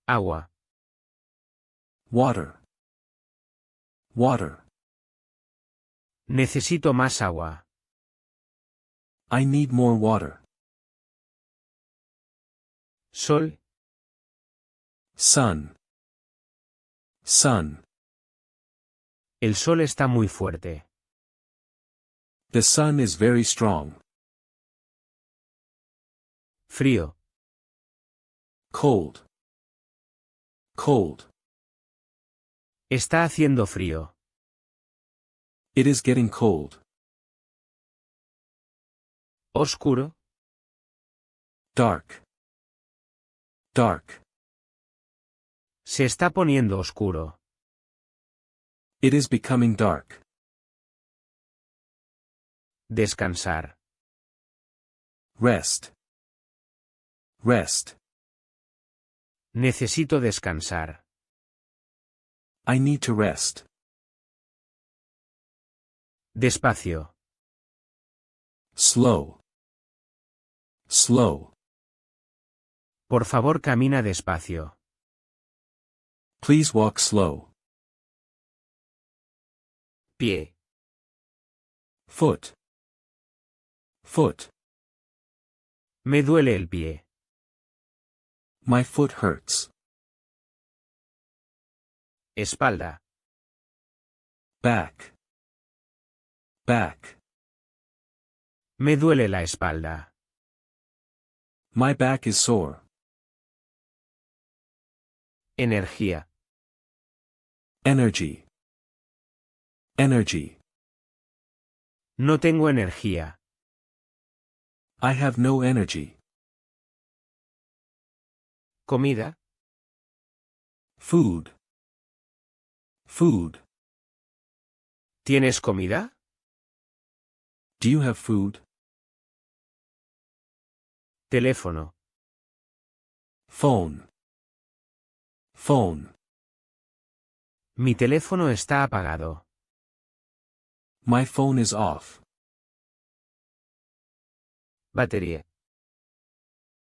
Agua. Water. Water. Necesito más agua. I need more water. Sol. Sun. Sun. El sol está muy fuerte. The sun is very strong. Frío. Cold. Cold. Está haciendo frío. It is getting cold. Oscuro. Dark. Dark. Se está poniendo oscuro. It is becoming dark. Descansar. Rest. Rest. Necesito descansar. I need to rest. Despacio. Slow. Slow. Por favor, camina despacio. Please walk slow. Pie. Foot. Foot. Me duele el pie. My foot hurts. Espalda. Back. Back. Me duele la espalda. My back is sore. Energía. Energy. Energy. No tengo energía. I have no energy. Comida. Food. Food. ¿Tienes comida? Do you have food? Teléfono. Phone. Phone. Mi teléfono está apagado. My phone is off. Batería.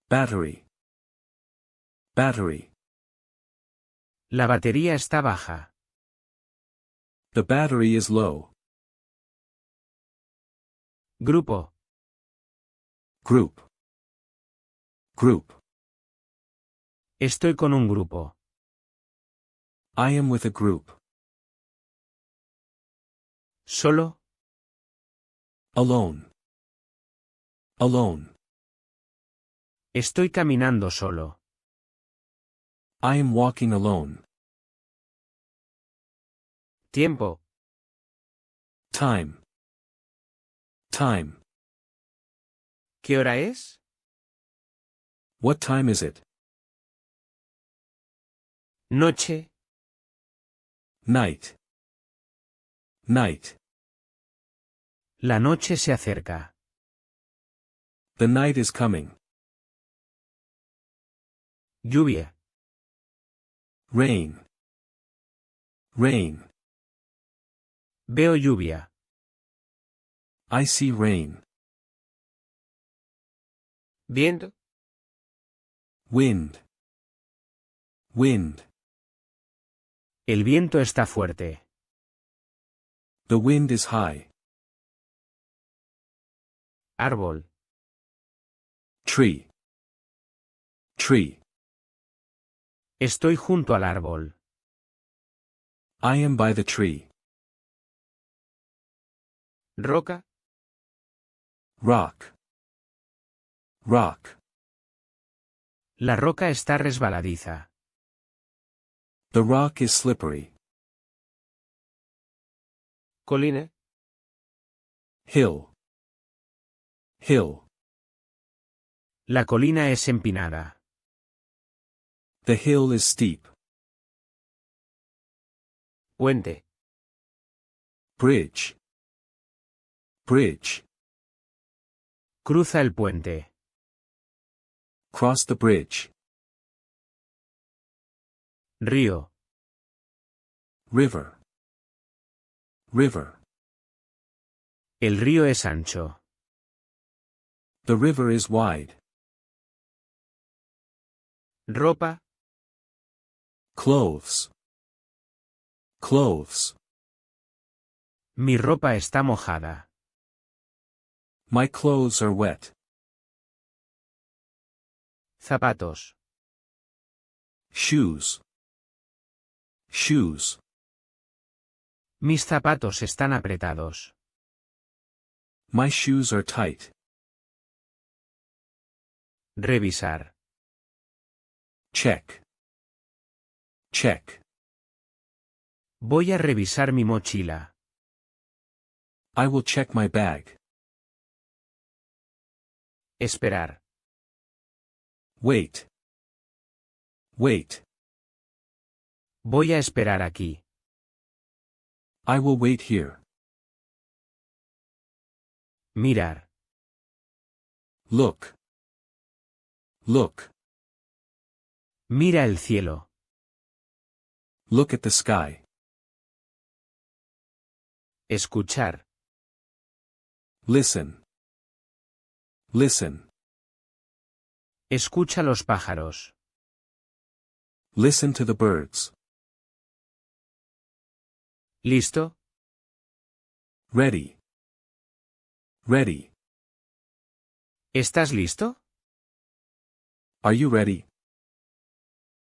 Battery. Battery. La batería está baja. The battery is low. Grupo. Group. Group. Estoy con un grupo. I am with a group. Solo. Alone. Alone. Estoy caminando solo. I am walking alone. Tiempo. Time. Time. ¿Qué hora es? What time is it? Noche. Night. Night. La noche se acerca. The night is coming. Lluvia. Rain. Rain. Veo lluvia. I see rain. Viento. Wind. Wind. El viento está fuerte. The wind is high. Árbol. Tree. Tree. Estoy junto al árbol. I am by the tree. Roca. Rock. Rock. La roca está resbaladiza. The rock is slippery. Colina. Hill. Hill. La colina es empinada. The hill is steep. Puente. Bridge. Bridge. Cruza el puente. Cross the bridge. Río. River. River. El río es ancho. The river is wide. Ropa. Clothes. Clothes. Mi ropa está mojada. My clothes are wet. Zapatos. Shoes. Shoes. Mis zapatos están apretados. My shoes are tight. Revisar. Check. Check. Voy a revisar mi mochila. I will check my bag. Esperar. Wait. Wait. Voy a esperar aquí. I will wait here. Mirar. Look. Look. Mira el cielo. Look at the sky. Escuchar. Listen. Listen. Escucha los pájaros. Listen to the birds. ¿Listo? Ready. Ready. ¿Estás listo? Are you ready?